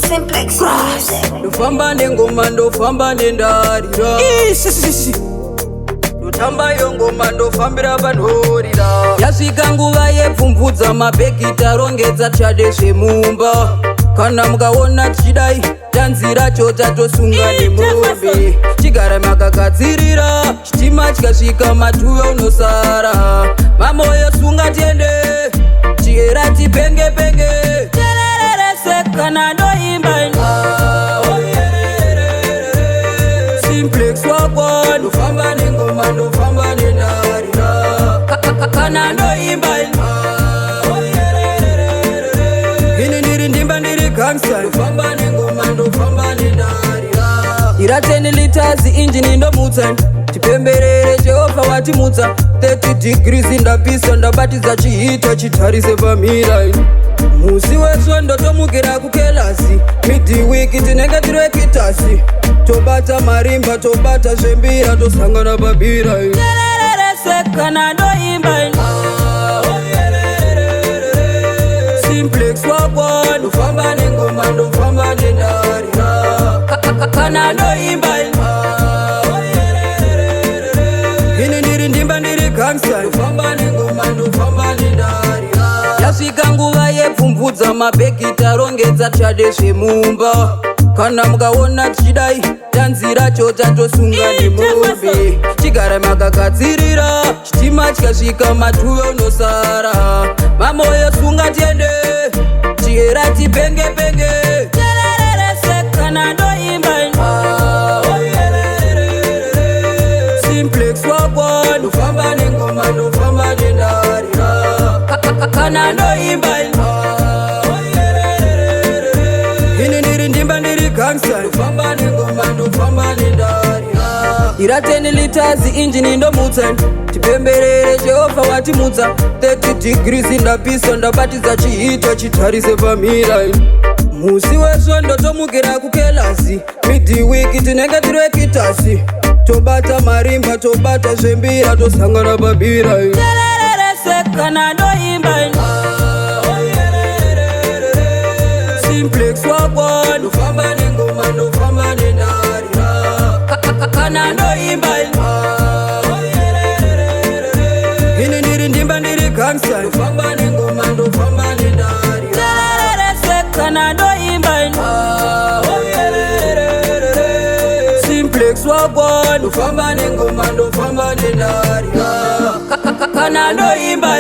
Simplex Music. Ndofamba nengoma ndofamba nendarira ndotamba yongoma ndofambira vanhorira. Yasvika nguva yepfumvudza mabhegi tarongedza tsvade zvemumba. Kana mukaona tichidai tanzira cho tatosunga nemombe. Chigara makagadzirira chitima chikasvika matuyo unosara. Mamoyo sunga tiende chihera tipenge penge. Kana ndoimba Simplex wakwa ndofamba nengoma ndofamba nendarira. Kana ndoimba ini ndiri ndimba ndiri gangsta ndofamba nengoma ndofamba nendarira. Ira 10 liters injini ndomutsa tipemberere Jehovha watimutsa 30 degrees ndapisa ndabatidza chihito chitarise pamira. Musi weswe ndotomukira kukelasi midweek tinenge tirekitasi. Tobata marimba tobata zvembira tosangana pabira. Kana ndoimba Simplex wakwa ndofamba nengoma ndofamba nendarira. Kana ndoimba ini ndiri ndimba ndiri gangsta ndofamba nengoma ndofamba nendarira. Yasvika nguva yepfumvudza mabhegi tarongedza tsvade zvemumba. Kana mukaona tichidai tanzira cho tatosunga nemombe. Chigara makagadzirira chitima chikasvika matuyo unosara. Mamoyo sunga tiende chihera tipenge penge. Kana ndoimba Simplex wakwa ndofamba nengoma ndofamba nendarira. Kana ndoimba ini ndiri ndimba ndiri gangsta ndofamba nengoma ndofamba nendarira. Ira 10 liters injini ndomutsa tipemberere Jehovha watimutsa 30 degrees ndapisa ndabatidza chihito chitarise pamira. Musi weswe ndotomukira kukelasi midweek tinenge tirekitasi. Tobata marimba tobata zvembira tosangana pabira. Kana ndoimba Simplex wakwa ndofamba nengoma ndofamba nendarira. Kana ndoimba ini ndiri ndimba ndiri gangsta ndofamba nengoma ndofamba nendarira. Kana ndoimba Simplex wakwa ndofamba nengoma ndofamba nendarira. Kana ndoimba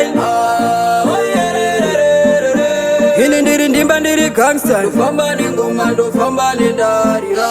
ini ndiri ndimba ndiri gangsta ndofamba nengoma ndofamba nendarira.